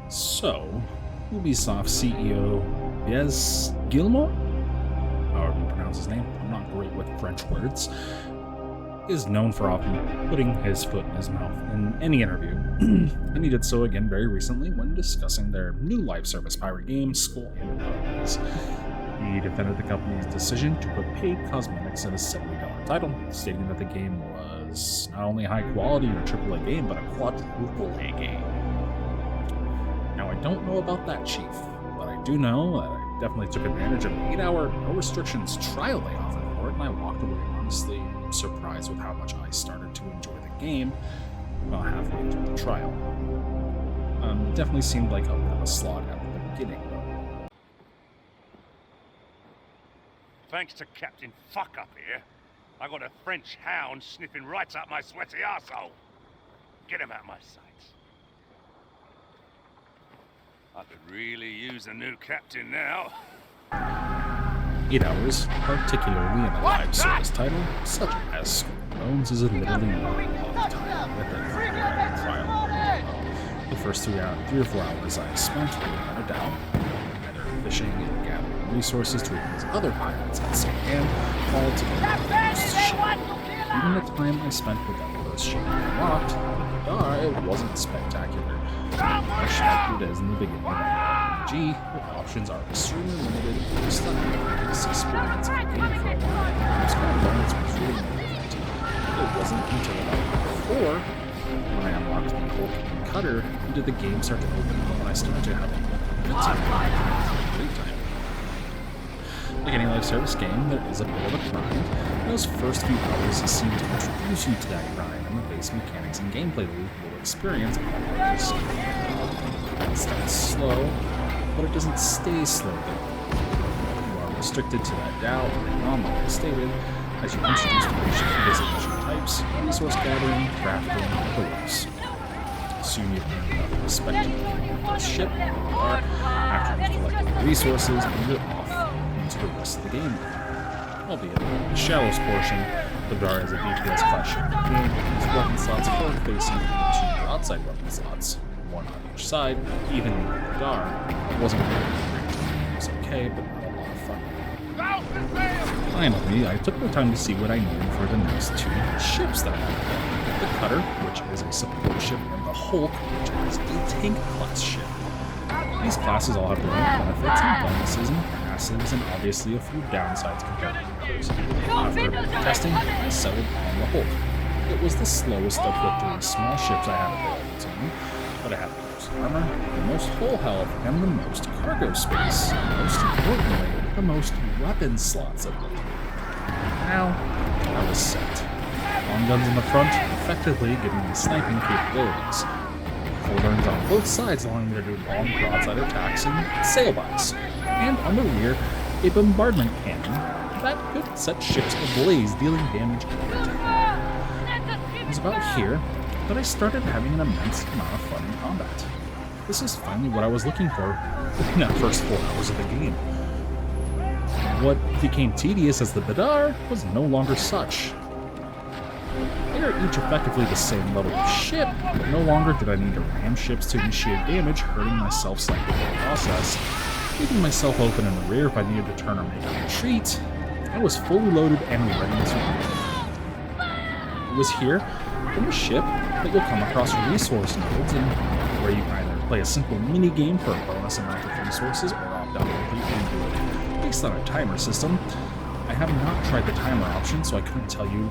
So, Ubisoft CEO Yes Gilmore, however you pronounce his name, I'm not great with French words, is known for often putting his foot in his mouth in any interview, and he did so again very recently when discussing their new live service pirate game, Skull and Bones. He defended the company's decision to put paid cosmetics in a $70 title, stating that the game was not only high quality or a AAA game, but a quadruple A game. Now, I don't know about that, Chief, but I do know that I definitely took advantage of an 8-hour no restrictions trial they offered for it, and I walked away honestly surprised with how much I started to enjoy the game about halfway through the trial. It definitely seemed like a bit of a slog at the beginning, though. Thanks to Captain Fuck Up here, I got a French hound sniffing right up my sweaty arsehole. Get him out of my sight. I could really use a new captain now. 8 hours, particularly in a live service title such as Skull and Bones, is admittedly not a long time with a trial. The first 3 or 4 hours I spent without a doubt, either fishing and gathering resources to replace other pirates at sea and all together with the first ship. Even the time I spent with that first ship unlocked, it wasn't spectacular. Much like it is in the beginning of an RPG, your options are extremely limited, and still have this experience of the game for a while. Skull and Bones was really no different. It wasn't until about 4 when I unlocked the Hulk and Cutter did the game start to open up and I started to have a good time. Great time. Like any live service game, there is a bit of a grind. Those first few hours seem to introduce you to that grind and the base mechanics and gameplay loop you will experience on this game. It starts slow, but it doesn't stay slow though. You are restricted to that doubt and like I stated, as you introduce the basic mission types, resource gathering, crafting, and the works. Soon you've earned enough respect to the ship where you are after you've collected the resources and you're off into the rest of the game. Albeit, the shallowest portion, the Dar is a DPS class ship in the game, whose weapon slots are facing two outside weapon slots, one on each side. Even the Dar wasn't really great. It was okay, but not a lot of fun. Finally, I took the time to see what I needed for the next 2 ships that I had. The Cutter, which is a support ship, and the Hulk, which is a tank class ship. These classes all have their own benefits and bonuses and passives, and obviously a few downsides compared to the others. After testing, I settled on the Hulk. It was the slowest of the 3 small ships I had available to me, but I had the most armor, the most hull health, and the most cargo space. Most importantly, the most weapon slots available. Now, I was set. Long guns in the front, effectively giving me sniping capabilities. Holders on both sides allowing me to do long broadside attacks and sailbys. And on the rear, a bombardment cannon that could set ships ablaze, dealing damage every time. It was about here that I started having an immense amount of fun in combat. This is finally what I was looking for in that first 4 hours of the game. What became tedious as the Bidar was no longer such. They are each effectively the same level of ship, but no longer did I need to ram ships to initiate damage, hurting myself slightly in the process. Leaving myself open in the rear if I needed to turn or make a retreat, I was fully loaded and ready to move. It was here, in the ship, that you'll come across resource nodes, and where you can either play a simple mini-game for a bonus amount of resources, or opt out completely and do it based on a timer system. I have not tried the timer option, so I couldn't tell you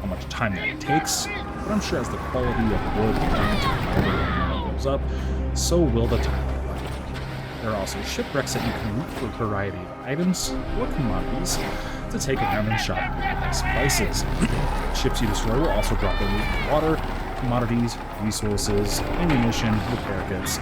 how much time that takes, but I'm sure as the quality of wood and goes up, so will the timer. There are also shipwrecks that you can loot for a variety of items or commodities to take around and shop at nice prices. Ships you destroy will also drop their loot in the water, commodities, resources, ammunition, repair kits,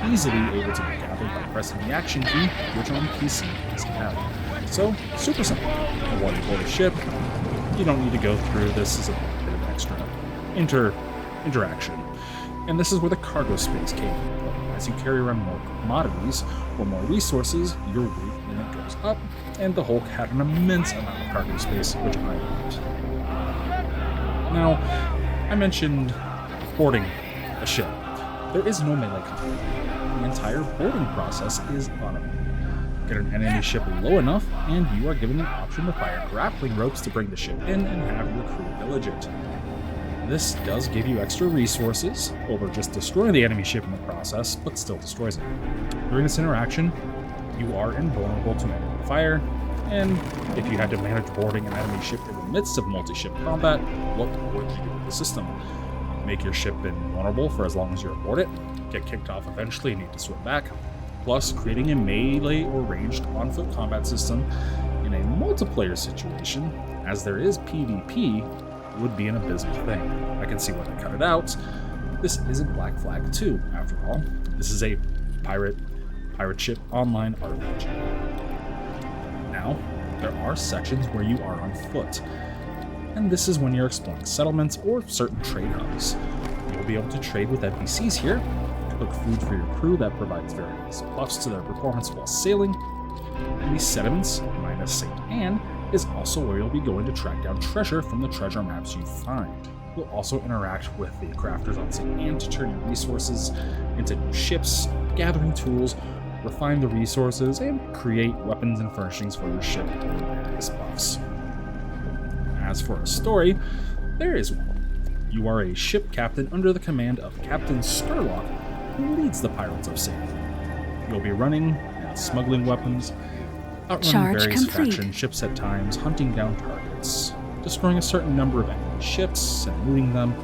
easily able to be gathered by pressing the action key, which on PC is Tab. So, super simple. While you board a ship, you don't need to go through this as a bit of extra interaction. And this is where the cargo space came into play. As you carry around more commodities or more resources, your weight limit goes up, and the Hulk had an immense amount of cargo space, which I loved. Now, I mentioned boarding a ship. There is no melee combat. The entire boarding process is automated. Get an enemy ship low enough, and you are given the option to fire grappling ropes to bring the ship in and have your crew pillage it. This does give you extra resources over just destroying the enemy ship in the process, but still destroys it. During this interaction, you are invulnerable to enemy fire, and if you had to manage boarding an enemy ship in the midst of multi-ship combat, what would you do with the system? Make your ship invulnerable for as long as you're aboard it, get kicked off eventually and need to swim back, plus creating a melee or ranged on-foot combat system in a multiplayer situation, as there is PvP, would be an abysmal thing. I can see why they cut it out. This isn't Black Flag 2, after all. This is a pirate ship online RPG. Now, there are sections where you are on foot, and this is when you're exploring settlements or certain trade hubs. You'll be able to trade with NPCs here, cook food for your crew that provides various buffs to their performance while sailing, and these settlements, minus St. Anne, is also where you'll be going to track down treasure from the treasure maps you find. You'll also interact with the crafters on St. Anne to turn your resources into new ships, gathering tools, refine the resources, and create weapons and furnishings for your ship and various buffs. As for a story, there is one. You are a ship captain under the command of Captain Sturlock, who leads the Pirates of St. Anne. You'll be running and smuggling weapons, outrunning various faction ships at times, hunting down targets, destroying a certain number of enemy ships and looting them,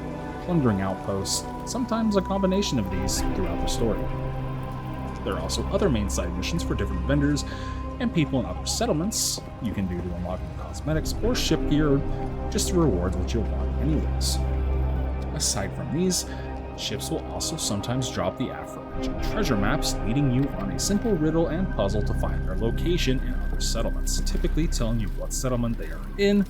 plundering outposts, sometimes a combination of these throughout the story. There are also other main side missions for different vendors and people in other settlements you can do to unlock new cosmetics or ship gear, or just rewards which you'll want anyways. Aside from these, ships will also sometimes drop the aforementioned treasure maps, leading you on a simple riddle and puzzle to find their location in other settlements, typically telling you what settlement they are in,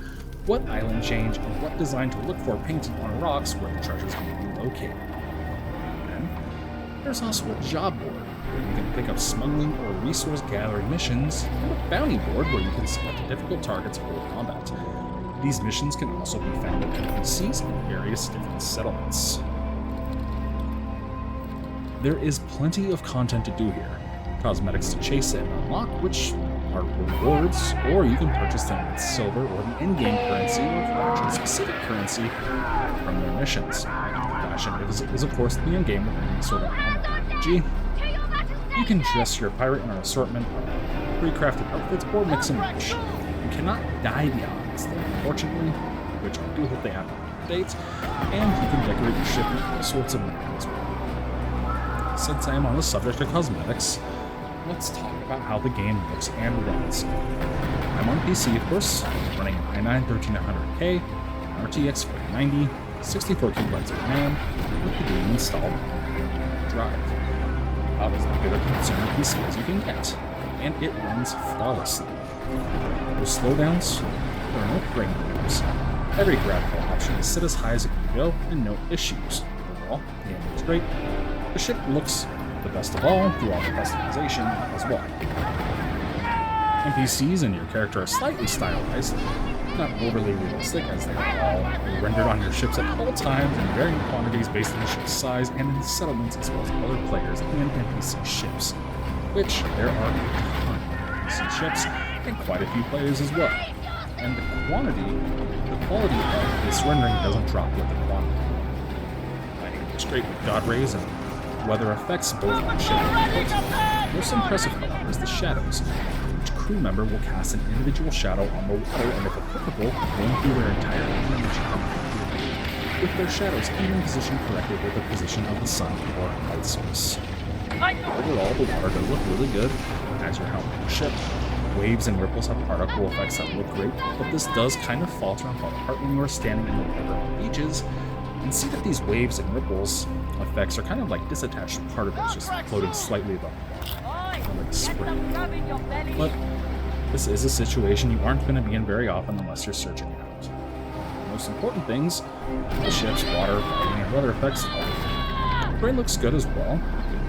what island change, and what design to look for painted on rocks where the treasures may be located. Then, there's also a job board, where you can pick up smuggling or resource gathering missions, and a bounty board where you can select difficult targets for combat. These missions can also be found at NPCs in various different settlements. There is plenty of content to do here. Cosmetics to chase and unlock, which are rewards, or you can purchase them with silver or the in-game currency or faction-specific currency from their missions. Fashion is of course the in-game with any sort of RPG. You can dress your pirate in an assortment of pre-crafted outfits or mix and match. You cannot dye the outfits though, unfortunately, which I do hope they have updates, and you can decorate your ship with all sorts of manner as well. Since I am on the subject of cosmetics, let's talk about how the game looks and runs. I'm on PC, of course, running an i9-13900K, an RTX 4090, 64 GB of RAM, with the game installed on the drive. About as good a consumer PC as you can get, and it runs flawlessly. No slowdowns, there are no frame drops. Every graphical option is set as high as it can go, and no issues. Overall, the game looks great. The ship looks the best of all through all the customization as well. NPCs and your character are slightly stylized, not overly realistic, as they are all rendered on your ships at all times in varying quantities based on the ship's size and in the settlements as well as other players and NPC ships, which there are a ton of NPC ships and quite a few players as well. And the quality of this rendering doesn't drop with the quantity. Lighting looks great with god rays and weather effects both on ship and foot. Most impressive, however, is the shadows. Each crew member will cast an individual shadow on the water and, if applicable, going through their entire animation with their shadows even positioned correctly with the position of the sun or light source. Overall, the water does look really good as you're helming the ship. Waves and ripples have particle effects that look great, but this does kind of falter and fall apart when you are standing in the water on beaches, and see that these waves and ripples effects are kind of like disattached particles just floating slightly above the water, like a spring. But this is a situation you aren't going to be in very often unless you're searching it out. The most important things, the ship's water, lighting, and weather effects, the brain looks good as well.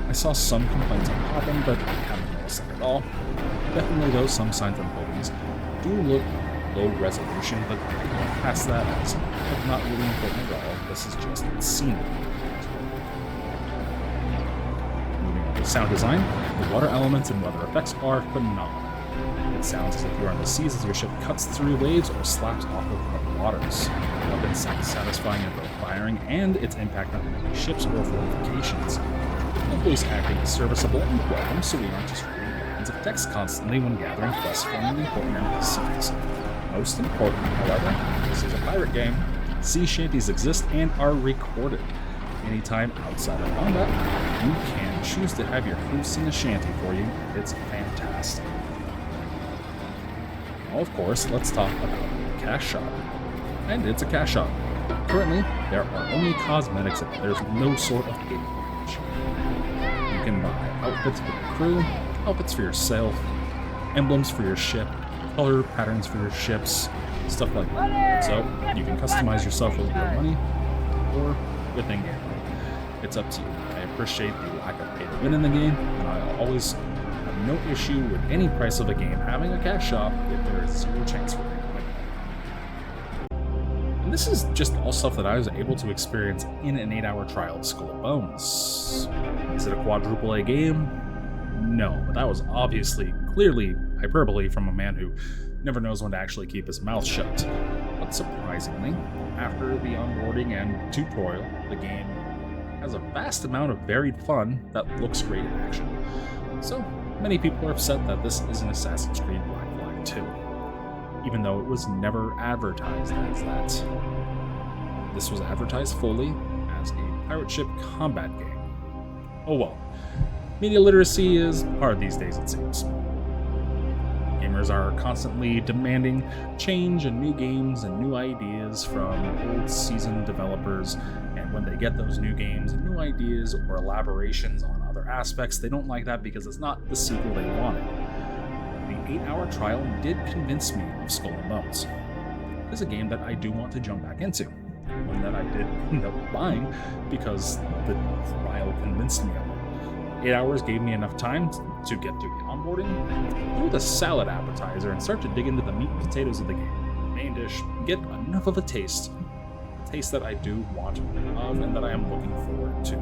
I saw some complaints on popping, but I haven't noticed that at all. Definitely though, some signs on buildings do look low resolution, but past that, it's not really important at all. This is just scenery. Sound design, the water elements and weather effects are phenomenal. It sounds as if you're on the seas as your ship cuts through waves or slaps off of the waters. Weapons sound satisfying in both firing and its impact on enemy ships or fortifications. The voice acting is serviceable and welcome, so we aren't just reading lines of text constantly when gathering quests from the important NPCs. Most important, however, this is a pirate game. Sea shanties exist and are recorded. Anytime outside of combat, you can choose to have your crew sing a shanty for you. It's fantastic. Now, of course, let's talk about the cash shop. And it's a cash shop. Currently, there are only cosmetics and there's no sort of paid package. You can buy outfits for your crew, outfits for yourself, emblems for your ship, color patterns for your ships, stuff like that. So, you can customize yourself with your money or with in-game money. It's up to you. I appreciate the lack of pay to win in the game, and I always have no issue with any price of a game having a cash shop if there is zero chance for it. And this is just all stuff that I was able to experience in an 8-hour trial of Skull and Bones. Is it a quadruple A game? No, but that was obviously, clearly hyperbole from a man who never knows when to actually keep his mouth shut. But surprisingly, after the onboarding and tutorial, the game has a vast amount of varied fun that looks great in action. So, many people are upset that this isn't Assassin's Creed Black Flag 2, even though it was never advertised as that. This was advertised fully as a pirate ship combat game. Oh well, media literacy is hard these days, it seems. Gamers are constantly demanding change and new games and new ideas from old seasoned developers, and when they get those new games and new ideas or elaborations on other aspects, they don't like that because it's not the sequel they wanted. The 8-hour trial did convince me of Skull and Bones. It's a game that I do want to jump back into, one that I did end up buying because the trial convinced me of it. 8 hours gave me enough time to get through the onboarding, through the salad appetizer, and start to dig into the meat and potatoes of the game. The main dish, get enough of a taste that I do want of and that I am looking forward to.